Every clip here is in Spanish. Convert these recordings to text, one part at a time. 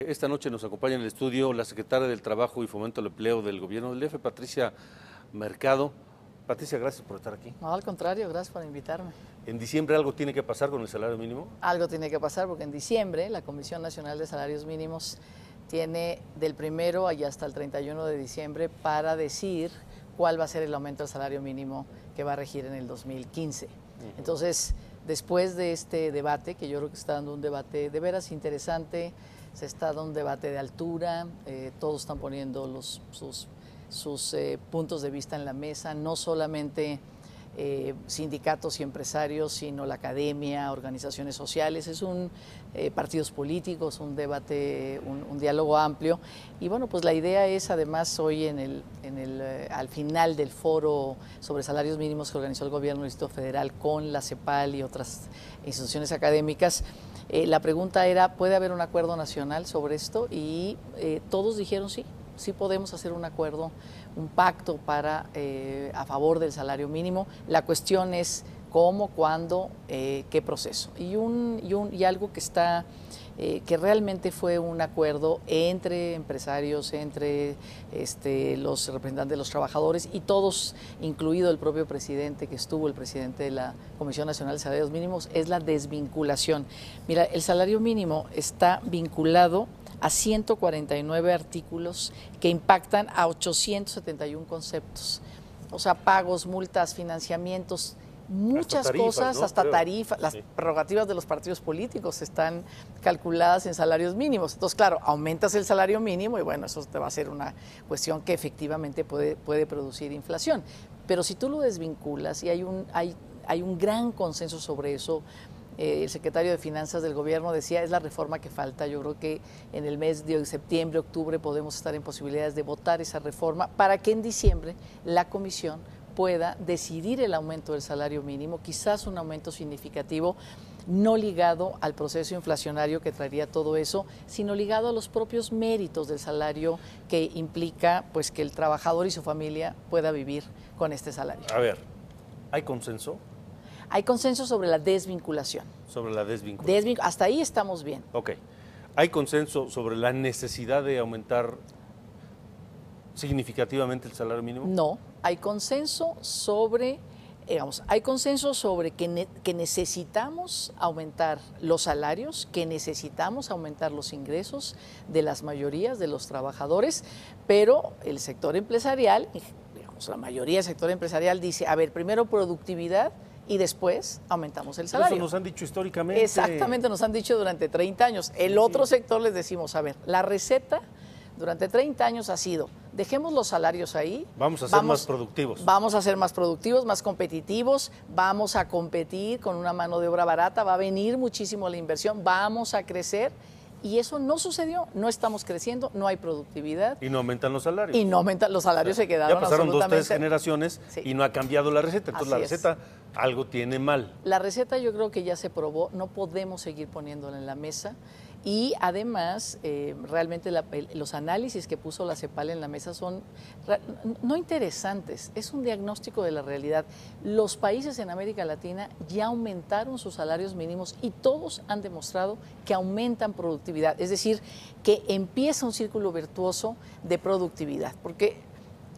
Esta noche nos acompaña en el estudio la secretaria del Trabajo y Fomento al Empleo del Gobierno del DF, Patricia Mercado. Patricia, gracias por estar aquí. No, al contrario, gracias por invitarme. ¿En diciembre algo tiene que pasar con el salario mínimo? Algo tiene que pasar porque en diciembre la Comisión Nacional de Salarios Mínimos tiene del 1 y hasta el 31 de diciembre para decir cuál va a ser el aumento del salario mínimo que va a regir en el 2015. Entonces, después de este debate, que yo creo que está dando un debate de veras interesante, se está dando un debate de altura, todos están poniendo sus puntos de vista en la mesa, no solamente sindicatos y empresarios, sino la academia, organizaciones sociales, es un partidos políticos, un debate, un diálogo amplio. Y bueno, pues la idea es además hoy al final del foro sobre salarios mínimos que organizó el gobierno del Distrito Federal con la CEPAL y otras instituciones académicas, la pregunta era, ¿puede haber un acuerdo nacional sobre esto? Y todos dijeron sí. Sí podemos hacer un acuerdo, un pacto a favor del salario mínimo. La cuestión es cómo, cuándo, qué proceso. Y algo que realmente fue un acuerdo entre empresarios, entre los representantes de los trabajadores y todos, incluido el propio presidente que estuvo, el presidente de la Comisión Nacional de Salarios Mínimos, es la desvinculación. Mira, el salario mínimo está vinculado a 149 artículos que impactan a 871 conceptos. O sea, pagos, multas, financiamientos, muchas cosas, ¿no? Hasta tarifas, las prerrogativas de los partidos políticos están calculadas en salarios mínimos. Entonces, claro, aumentas el salario mínimo y bueno, eso te va a ser una cuestión que efectivamente puede producir inflación. Pero si tú lo desvinculas y hay un gran consenso sobre eso, el secretario de Finanzas del gobierno decía, es la reforma que falta. Yo creo que en el mes de septiembre, octubre podemos estar en posibilidades de votar esa reforma para que en diciembre la comisión pueda decidir el aumento del salario mínimo, quizás un aumento significativo, no ligado al proceso inflacionario que traería todo eso, sino ligado a los propios méritos del salario que implica pues que el trabajador y su familia pueda vivir con este salario. A ver, ¿hay consenso? Hay consenso sobre la desvinculación. Sobre la desvinculación. Hasta ahí estamos bien. Ok. ¿Hay consenso sobre la necesidad de aumentar significativamente el salario mínimo? No, hay consenso sobre, que necesitamos aumentar los salarios, que necesitamos aumentar los ingresos de las mayorías de los trabajadores, pero el sector empresarial, la mayoría del sector empresarial dice, a ver, primero productividad, y después aumentamos el salario. Eso nos han dicho históricamente. Exactamente, nos han dicho durante 30 años. El otro sector les decimos, a ver, la receta durante 30 años ha sido, dejemos los salarios ahí. Vamos a ser más productivos. Vamos a ser más productivos, más competitivos, vamos a competir con una mano de obra barata, va a venir muchísimo la inversión, vamos a crecer. Y eso no sucedió, no estamos creciendo, no hay productividad. Y no aumentan los salarios. Y no aumentan los salarios, se quedaron absolutamente. Ya pasaron 2, 3 generaciones y no ha cambiado la receta. Entonces la receta algo tiene mal. La receta yo creo que ya se probó, no podemos seguir poniéndola en la mesa. Y además, realmente los análisis que puso la CEPAL en la mesa son no interesantes, es un diagnóstico de la realidad. Los países en América Latina ya aumentaron sus salarios mínimos y todos han demostrado que aumentan productividad, es decir, que empieza un círculo virtuoso de productividad, porque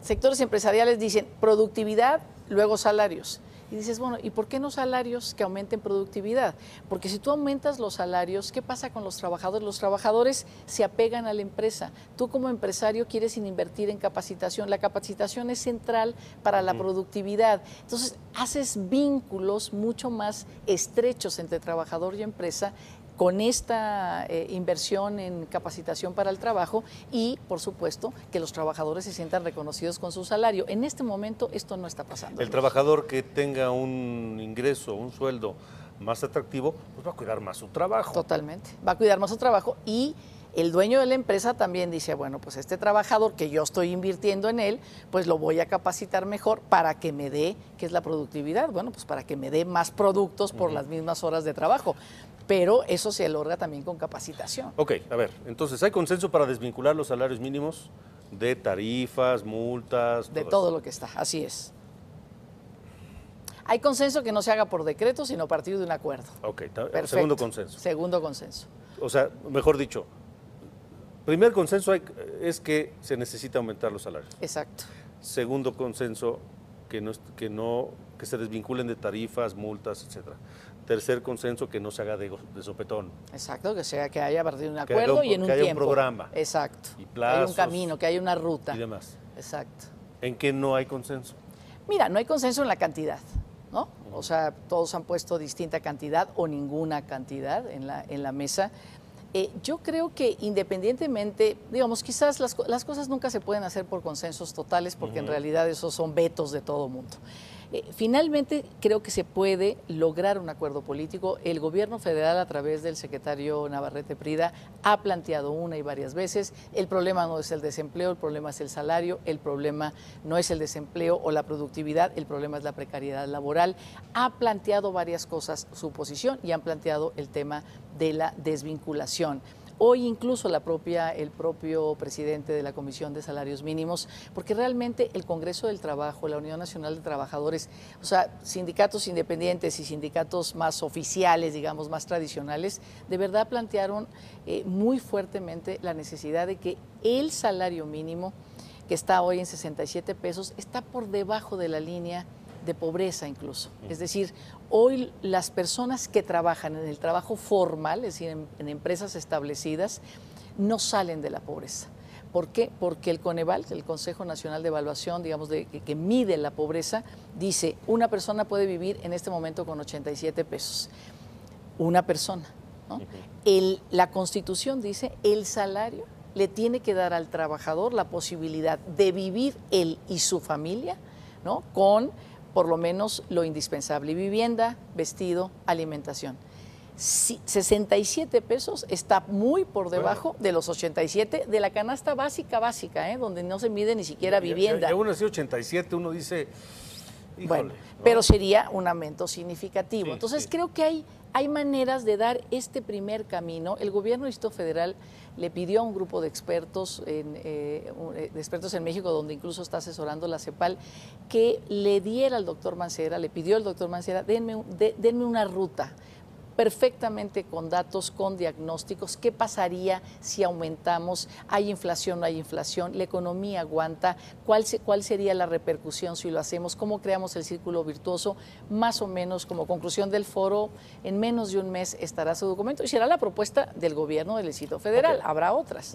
sectores empresariales dicen productividad, luego salarios. Y dices, bueno, ¿y por qué no salarios que aumenten productividad? Porque si tú aumentas los salarios, ¿qué pasa con los trabajadores? Los trabajadores se apegan a la empresa. Tú como empresario quieres invertir en capacitación. La capacitación es central para la productividad. Entonces, haces vínculos mucho más estrechos entre trabajador y empresa con esta inversión en capacitación para el trabajo y, por supuesto, que los trabajadores se sientan reconocidos con su salario. En este momento esto no está pasando. El trabajador que tenga un ingreso, un sueldo más atractivo, pues va a cuidar más su trabajo. Totalmente, va a cuidar más su trabajo y el dueño de la empresa también dice, bueno, pues este trabajador que yo estoy invirtiendo en él, pues lo voy a capacitar mejor para que me dé, ¿qué es la productividad? Bueno, pues para que me dé más productos por las mismas horas de trabajo. Pero eso se logra también con capacitación. Ok, a ver, entonces, ¿hay consenso para desvincular los salarios mínimos de tarifas, multas? De todo lo que está, así es. Hay consenso que no se haga por decreto, sino a partir de un acuerdo. Ok, perfecto. Segundo consenso. Segundo consenso. O sea, mejor dicho, Primer consenso es que se necesita aumentar los salarios. Exacto. Segundo consenso, que se desvinculen de tarifas, multas, etcétera. Tercer consenso, que no se haga de sopetón. Exacto, que haya partido un acuerdo y en un tiempo. Que haya un programa. Exacto. Y plazos. Que haya un camino, que haya una ruta. Y demás. Exacto. ¿En qué no hay consenso? Mira, no hay consenso en la cantidad, ¿no? O sea, todos han puesto distinta cantidad o ninguna cantidad en la mesa. Yo creo que independientemente, digamos, quizás las cosas nunca se pueden hacer por consensos totales porque en realidad esos son vetos de todo mundo. Finalmente creo que se puede lograr un acuerdo político. El gobierno federal, a través del secretario Navarrete Prida, ha planteado una y varias veces: el problema no es el desempleo, el problema es el salario, el problema no es el desempleo o la productividad, el problema es la precariedad laboral. Ha planteado varias cosas su posición y han planteado el tema de la desvinculación. Hoy incluso el propio presidente de la Comisión de Salarios Mínimos, porque realmente el Congreso del Trabajo, la Unión Nacional de Trabajadores, o sea, sindicatos independientes y sindicatos más oficiales, digamos, más tradicionales, de verdad plantearon muy fuertemente la necesidad de que el salario mínimo, que está hoy en 67 pesos, está por debajo de la línea de pobreza incluso. Es decir, hoy las personas que trabajan en el trabajo formal, es decir, en empresas establecidas, no salen de la pobreza. ¿Por qué? Porque el Coneval, el Consejo Nacional de Evaluación, digamos, que mide la pobreza, dice: una persona puede vivir en este momento con 87 pesos. Una persona, ¿no? La Constitución dice: el salario le tiene que dar al trabajador la posibilidad de vivir él y su familia, ¿no?, con por lo menos lo indispensable: vivienda, vestido, alimentación. 67 pesos está muy por debajo de los 87 de la canasta básica, donde no se mide ni siquiera vivienda. Ya uno dice 87, uno dice, híjole, bueno, ¿no? Pero sería un aumento significativo. Sí, Entonces sí. creo que hay maneras de dar este primer camino. El gobierno del Distrito Federal le pidió a un grupo de expertos en México, donde incluso está asesorando la CEPAL, que le diera al doctor Mancera, le pidió al doctor Mancera: denme una ruta perfectamente con datos, con diagnósticos. ¿Qué pasaría si aumentamos? ¿Hay inflación? ¿No hay inflación? ¿La economía aguanta? ¿Cuál sería la repercusión si lo hacemos? ¿Cómo creamos el círculo virtuoso? Más o menos, como conclusión del foro, en menos de un mes estará su documento y será la propuesta del gobierno del Distrito Federal. Habrá otras.